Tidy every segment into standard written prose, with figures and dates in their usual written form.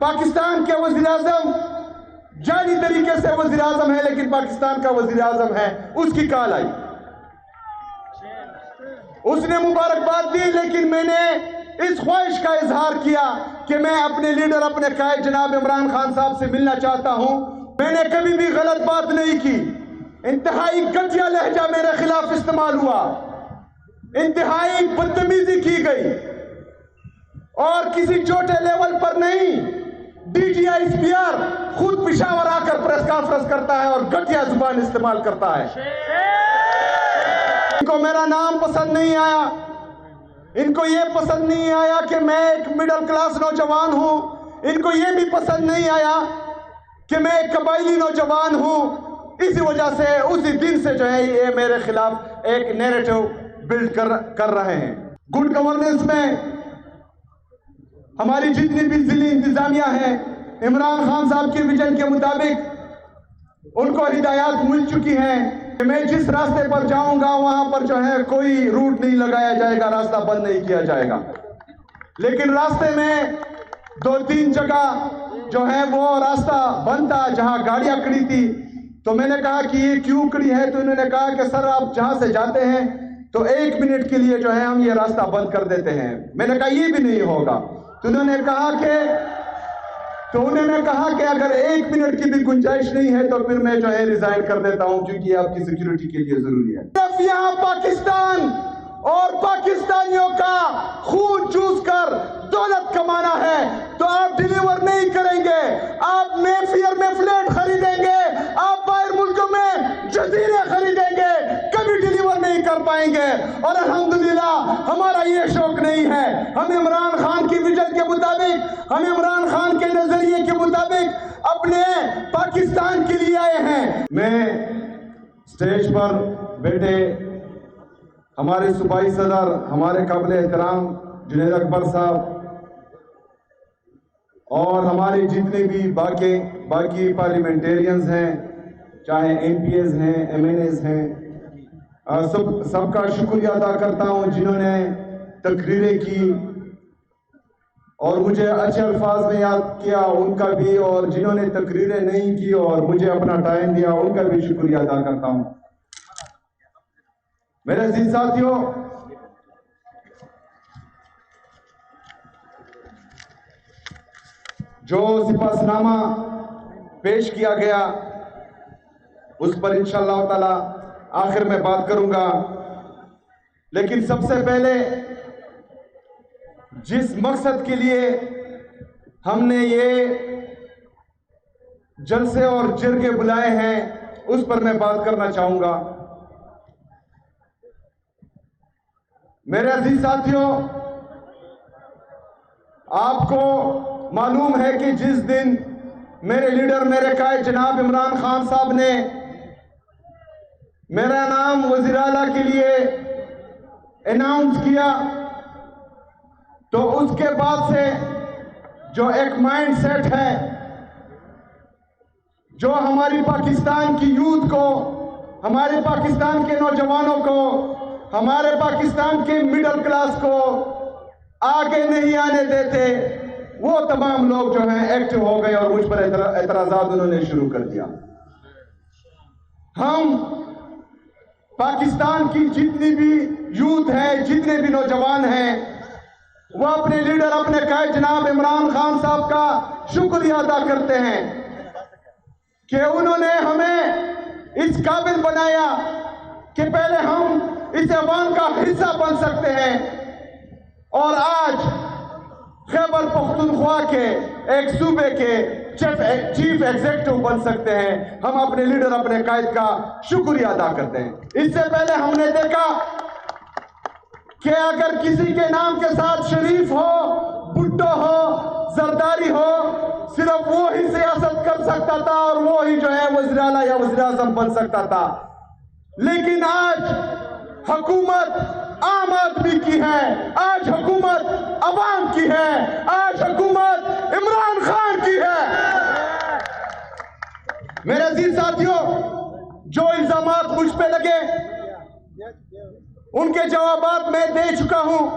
پاکستان کے وزیر اعظم جعلی طریقے سے وزیر اعظم ہے، لیکن پاکستان کا وزیر اعظم ہے، اس کی کال آئی، اس نے مبارکباد دی، لیکن میں نے اس خواہش کا اظہار کیا کہ میں اپنے لیڈر، اپنے قائد جناب عمران خان صاحب سے ملنا چاہتا ہوں۔ میں نے کبھی بھی غلط بات نہیں کی، انتہائی گھٹیا لہجہ میرے خلاف استعمال ہوا، انتہائی بدتمیزی کی گئی، اور کسی چھوٹے لیول پر نہیں، D G I S P R خود پشاور آ کر پریس کانفرنس کرتا ہے اور گھٹیا زبان استعمال کرتا ہے۔ ان کو میرا نام پسند نہیں آیا، ان کو یہ پسند نہیں آیا کہ میں ایک مڈل کلاس نوجوان ہوں، ان کو یہ بھی پسند نہیں آیا کہ میں ایک قبائلی نوجوان ہوں۔ اسی وجہ سے اسی دن سے جو ہے یہ میرے خلاف ایک نیریٹو بلڈ کر رہے ہیں۔ گڈ گورننس میں ہماری جتنی بھی ضلعی انتظامیہ ہیں، عمران خان صاحب کے ویژن کے مطابق ان کو ہدایات مل چکی ہیں کہ میں جس راستے پر جاؤں گا وہاں پر جو ہے کوئی روٹ نہیں لگایا جائے گا، راستہ بند نہیں کیا جائے گا۔ لیکن راستے میں 2-3 جگہ جو ہے وہ راستہ بند تھا جہاں گاڑیاں کھڑی تھی، تو میں نے کہا کہ یہ کیوں کھڑی ہے؟ تو انہوں نے کہا کہ سر آپ جہاں سے جاتے ہیں تو 1 منٹ کے لیے جو ہے ہم یہ راستہ بند کر دیتے ہیں۔ میں نے کہا یہ بھی نہیں ہوگا۔ تو انہوں نے کہا کہ اگر 1 منٹ کی بھی گنجائش نہیں ہے تو پھر میں جو ہے ریزائن کر دیتا ہوں، کیونکہ یہ آپ کی سیکیورٹی کے لیے ضروری ہے۔ صرف یہاں پاکستان اور پاکستانیوں کا خون چوس کر دولت کمانا ہے تو آپ ڈیلیور نہیں کریں گے، آپ مے فیئر میں فلیٹ خریدیں گے، آپ باہر ملکوں میں جزیرے خریدیں گے، کبھی ڈیلیور نہیں کر پائیں گے۔ اور الحمدللہ ہمارا یہ شوق نہیں ہے، ہم عمران خان کی ویژن کے مطابق، ہم عمران خان کے نظریے کے مطابق اپنے پاکستان کے لیے آئے ہیں۔ میں سٹیج پر بیٹھے ہمارے صوبائی صدر، ہمارے قابل احترام جنید اکبر صاحب، اور ہمارے جتنے بھی باقی پارلیمنٹیرینز ہیں، چاہے ایم پی ایز ہیں، ایم این ایز ہیں، سب کا شکریہ ادا کرتا ہوں جنہوں نے تقریریں کی اور مجھے اچھے الفاظ میں یاد کیا، ان کا بھی، اور جنہوں نے تقریریں نہیں کی اور مجھے اپنا ٹائم دیا ان کا بھی شکریہ ادا کرتا ہوں۔ میرے عزیز ساتھیوں، جو سپاس نامہ پیش کیا گیا اس پر انشاءاللہ تعالی آخر میں بات کروں گا، لیکن سب سے پہلے جس مقصد کے لیے ہم نے یہ جلسے اور جرگے بلائے ہیں اس پر میں بات کرنا چاہوں گا۔ میرے عزیز ساتھیوں، آپ کو معلوم ہے کہ جس دن میرے لیڈر، میرے قائد جناب عمران خان صاحب نے میرا نام وزیر اعلیٰ کے لیے اناؤنس کیا تو اس کے بعد سے جو ایک مائنڈ سیٹ ہے، جو ہماری پاکستان کی یوتھ کو، ہمارے پاکستان کے نوجوانوں کو، ہمارے پاکستان کے مڈل کلاس کو آگے نہیں آنے دیتے، وہ تمام لوگ جو ہیں ایکٹیو ہو گئے اور مجھ پر اعتراضات انہوں نے شروع کر دیا۔ ہم پاکستان کی جتنی بھی یوتھ ہے، جتنے بھی نوجوان ہیں، وہ اپنے لیڈر، اپنے قائد جناب عمران خان صاحب کا شکریہ ادا کرتے ہیں کہ انہوں نے ہمیں اس قابل بنایا کہ پہلے ہم اس عوام کا حصہ بن سکتے ہیں، اور آج خیبر پختونخوا کے ایک صوبے کے چیف ایگزیکٹو بن سکتے ہیں۔ ہم اپنے لیڈر، اپنے قائد کا شکریہ ادا کرتے ہیں۔ اس سے پہلے ہم نے دیکھا کہ اگر کسی کے نام کے ساتھ شریف ہو، بھٹو ہو، زرداری ہو، صرف وہی سیاست کر سکتا تھا اور وہی جو ہے وزیر اعلیٰ یا وزیر اعظم بن سکتا تھا۔ لیکن آج حکومت عام آدمی کی ہے، آج حکومت عوام کی ہے، آج حکومت عمران خان کی ہے۔ میرے عزیز ساتھیوں، جو الزامات مجھ پہ لگے ان کے جوابات میں دے چکا ہوں،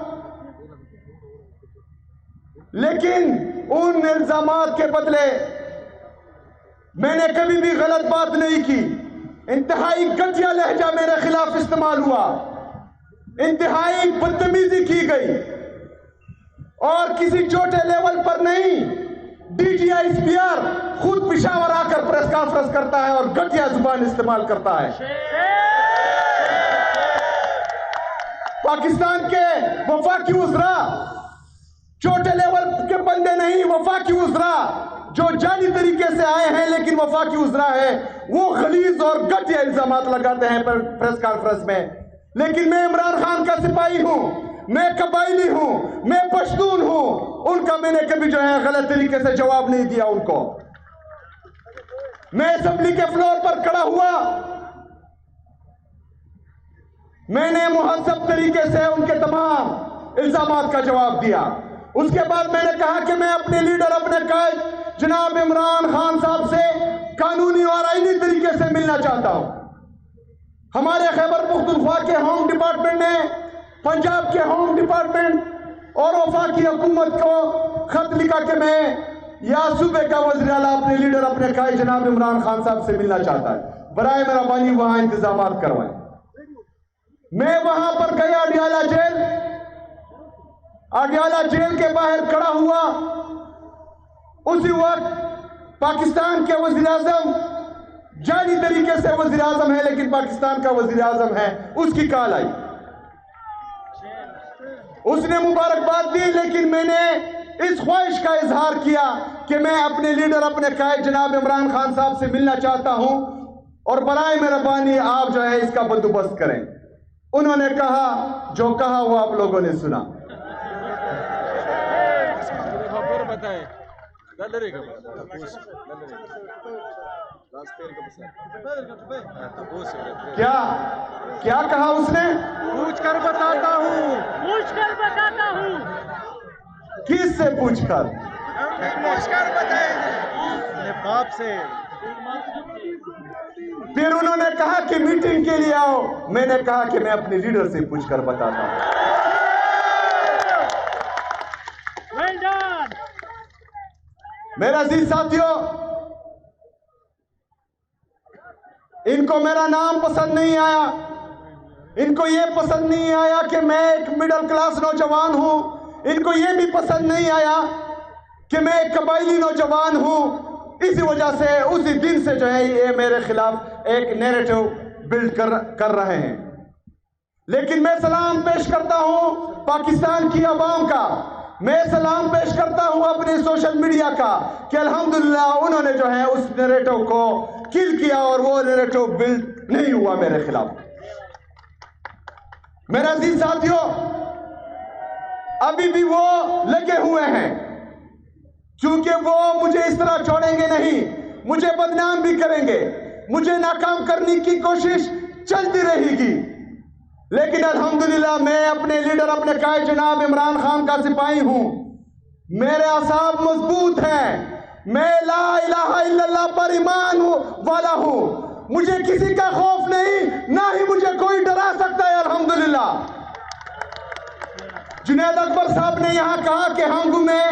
لیکن ان الزامات کے بدلے میں نے کبھی بھی غلط بات نہیں کی. انتہائی گھٹیا لہجہ میرے خلاف استعمال ہوا, انتہائی بدتمیزی کی گئی, اور کسی چھوٹے لیول پر نہیں, D G I S P R خود پشاور آ کر پریس کانفرنس کرتا ہے اور گھٹیا زبان استعمال کرتا ہے. پاکستان کے وفاقی وزراء چھوٹے لیول کے بندے نہیں, وفاقی وزراء جو جعلی طریقے سے آئے ہیں لیکن وفاقی وزراء ہیں, وہ غلیظ اور گھٹیا الزامات لگاتے ہیں پریس کانفرنس میں. لیکن میں عمران خان کا سپاہی ہوں, میں قبائلی ہوں, میں پشتون ہوں, ان کا میں نے کبھی جو ہے غلط طریقے سے جواب نہیں دیا ان کو. میں اسمبلی کے فلور پر کھڑا ہوا, میں نے مہذب طریقے سے ان کے تمام الزامات کا جواب دیا. اس کے بعد میں نے کہا کہ میں اپنے لیڈر, اپنے قائد جناب عمران خان صاحب سے قانونی اور آئینی طریقے سے ملنا چاہتا ہوں. ہمارے خیبر پختونخوا کے ہوم ڈپارٹمنٹ نے پنجاب کے ہوم ڈپارٹمنٹ اور وفاقی حکومت کو خط لکھا کہ میں یا صوبے کا وزیر اعلیٰ اپنے لیڈر, اپنے قائد جناب عمران خان صاحب سے ملنا چاہتا ہے, برائے مہربانی وہاں انتظامات کروائیں. میں وہاں پر گیا اڈیالہ جیل, اڈیالہ جیل کے باہر کھڑا ہوا. اسی وقت پاکستان کے وزیر اعظم جعلی طریقے سے وزیر اعظم ہے لیکن پاکستان کا وزیر اعظم ہے, اس کی کال آئی. اس نے مبارکباد دی, لیکن میں نے اس خواہش کا اظہار کیا کہ میں اپنے لیڈر, اپنے قائد جناب عمران خان صاحب سے ملنا چاہتا ہوں اور برائے مہربانی آپ جو ہے اس کا بندوبست کریں. انہوں نے کہا, جو کہا وہ آپ لوگوں نے سنا. کیا کہا اس نے؟ پوچھ کر بتاتا ہوں, پوچھ کر بتاتا ہوں. کس سے پوچھ کر؟ پوچھ کر بتائیں اپنے باپ سے. پھر انہوں نے کہا کہ میٹنگ کے لیے آؤ. میں نے کہا کہ میں اپنے لیڈر سے پوچھ کر بتاتا ہوں. Well done. میرے عزیز ساتھیوں, ان کو میرا نام پسند نہیں آیا, ان کو یہ پسند نہیں آیا کہ میں ایک مڈل کلاس نوجوان ہوں, ان کو یہ بھی پسند نہیں آیا کہ میں ایک قبائلی نوجوان ہوں. اسی وجہ سے اسی دن سے جو ہے یہ میرے خلاف ایک نیریٹو بلڈ کر رہے ہیں. لیکن میں سلام پیش کرتا ہوں پاکستان کی عوام کا, میں سلام پیش کرتا ہوں اپنے سوشل میڈیا کا کہ الحمدللہ انہوں نے جو ہے اس نیریٹو کو کل کیا اور وہ نیریٹو بلڈ نہیں ہوا میرے خلاف. میرے عزیز ساتھیوں, ابھی بھی وہ لگے ہوئے ہیں, چونکہ وہ مجھے اس طرح چھوڑیں گے نہیں, مجھے بدنام بھی کریں گے, مجھے ناکام کرنے کی کوشش چلتی رہے گی. لیکن الحمدللہ میں اپنے لیڈر, اپنے قائد جناب عمران خان کا سپاہی ہوں. میرے اعصاب مضبوط ہیں, میں لا الہ الا اللہ پر ایمان والا ہوں. مجھے کسی کا خوف نہیں, نہ ہی مجھے کوئی ڈرا سکتا ہے. الحمدللہ جنید اکبر صاحب نے یہاں کہا کہ ہم گمیں,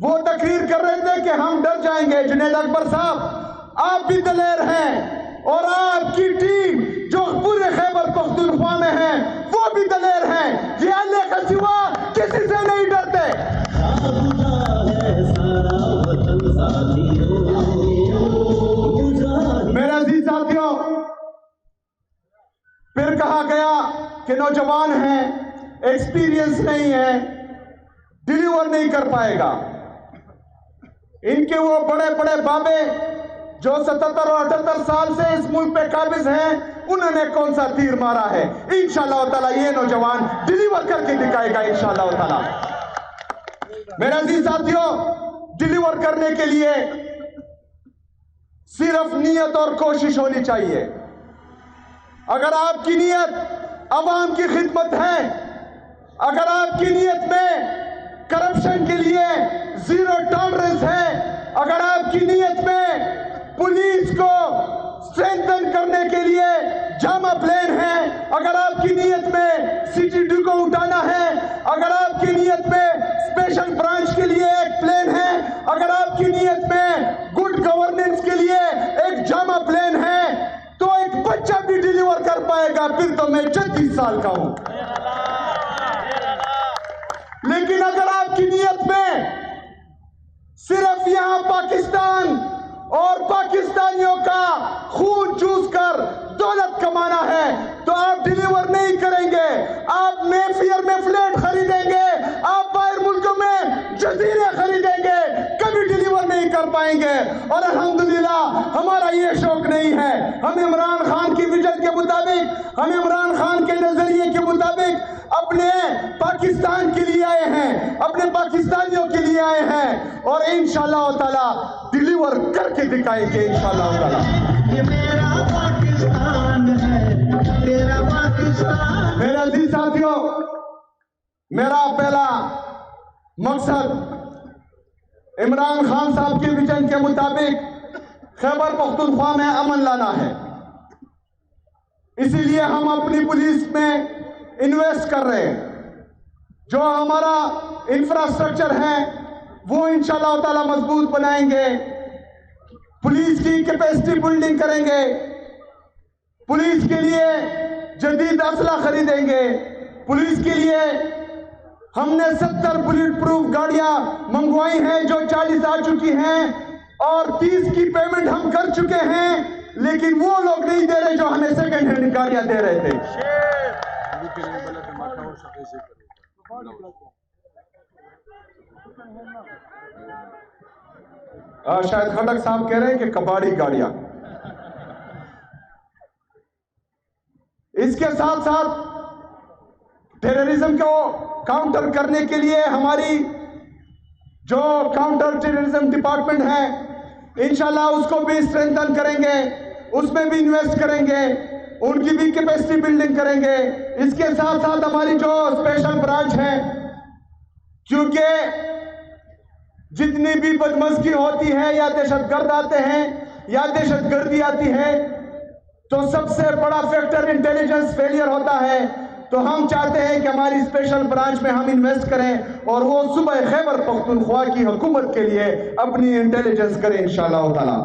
وہ تقریر کر رہے تھے کہ ہم ڈر جائیں گے. جنید اکبر صاحب آپ بھی دلیر ہیں, اور آپ کی ٹیم جو پورے خیبر پختونخوا میں ہے وہ بھی دلیر ہیں. یہ اللہ کا سوا کسی سے نہیں ڈرتے. میرے عزیز ساتھیوں, پھر کہا گیا کہ نوجوان ہیں, ایکسپیرینس نہیں ہے, ڈیلیور نہیں کر پائے گا. ان کے وہ بڑے بڑے بابے جو 77 اور 78 سال سے اس ملک پہ قابض ہیں, انہوں نے کون سا تیر مارا ہے؟ انشاءاللہ تعالی یہ نوجوان ڈیلیور کر کے دکھائے گا انشاءاللہ تعالی. میرے عزیز ساتھیوں, ڈیلیور کرنے کے لیے صرف نیت اور کوشش ہونی چاہیے. اگر آپ کی نیت عوام کی خدمت ہے, اگر آپ کی نیت میں کرپشن کے لیے زیرو ٹالرنس ہے, اگر آپ کی نیت میں پولیس کو اسٹرینتھن کرنے کے لیے جامع پلان ہے, اگر آپ کی نیت میں سی ٹی ڈی کو اٹھانا ہے, اگر آپ کی نیت میں اسپیشل برانچ کے لیے ایک پلان ہے. اگر آپ کی نیت میں گڈ گورننس کے لیے ایک جامع پلان ہے تو ایک بچہ بھی ڈیلیور کر پائے گا. پھر تو میں 36 سال کا ہوں. لیکن اگر آپ کی نیت میں صرف یہاں پاکستان اور پاکستانیوں کا خون چوس کر دولت کمانا ہے تو آپ ڈیلیور نہیں کریں گے. آپ مے فیئر میں فلیٹ خریدیں گے, آپ باہر ملکوں میں جزیرے خریدیں گے, کبھی ڈیلیور نہیں کر پائیں گے. اور الحمدللہ ہمارا یہ شوق نہیں ہے. ہم عمران خان کی ویژن کے مطابق, ہم عمران خان کے نظریے کے مطابق اپنے پاکستان کے لیے آئے ہیں, اپنے پاکستانیوں کے لیے آئے ہیں, اور انشاءاللہ تعالی ڈیلیور کر کے دکھائیں گے انشاءاللہ تعالی. یہ میرا پاکستان ہے, تیرا پاکستان. میرے عزیز ساتھیوں, میرا پہلا مقصد عمران خان صاحب کے ویژن کے مطابق خیبر پختونخوا میں امن لانا ہے. اسی لیے ہم اپنی پولیس میں انویسٹ کر رہے ہیں. جو ہمارا انفراسٹرکچر ہے وہ انشاءاللہ تعالی مضبوط بنائیں گے. پولیس کی کیپیسٹی بلڈنگ کریں گے, پولیس کے لیے جدید اسلحہ خریدیں گے. پولیس کے لیے ہم نے 70 بلٹ پروف گاڑیاں منگوائی ہیں جو 40 آ چکی ہیں, اور 30 کی پیمنٹ ہم کر چکے ہیں, لیکن وہ لوگ نہیں دے رہے جو ہمیں سیکنڈ ہینڈ گاڑیاں دے رہے تھے. شاید خٹک صاحب کہہ رہے ہیں کہ کباڑی گاڑیاں. اس کے ساتھ ساتھ ٹیررزم کو کاؤنٹر کرنے کے لیے ہماری جو کاؤنٹر ٹیررزم ڈپارٹمنٹ ہے انشاءاللہ اس کو بھی اسٹرینتھن کریں گے, اس میں بھی انویسٹ کریں گے, ان کی بھی کیپیسٹی بلڈنگ کریں گے. اس کے ساتھ ساتھ ہماری جو اسپیشل برانچ ہے, کیونکہ جتنی بھی بدمزگی ہوتی ہے یا دہشت گرد آتے ہیں یا دہشت گردی آتی ہے تو سب سے بڑا فیکٹر انٹیلیجنس فیلئر ہوتا ہے. تو ہم چاہتے ہیں کہ ہماری اسپیشل برانچ میں ہم انویسٹ کریں اور وہ صوبہ خیبر پختونخوا کی حکومت کے لیے اپنی انٹیلیجنس کریں انشاءاللہ تعالی.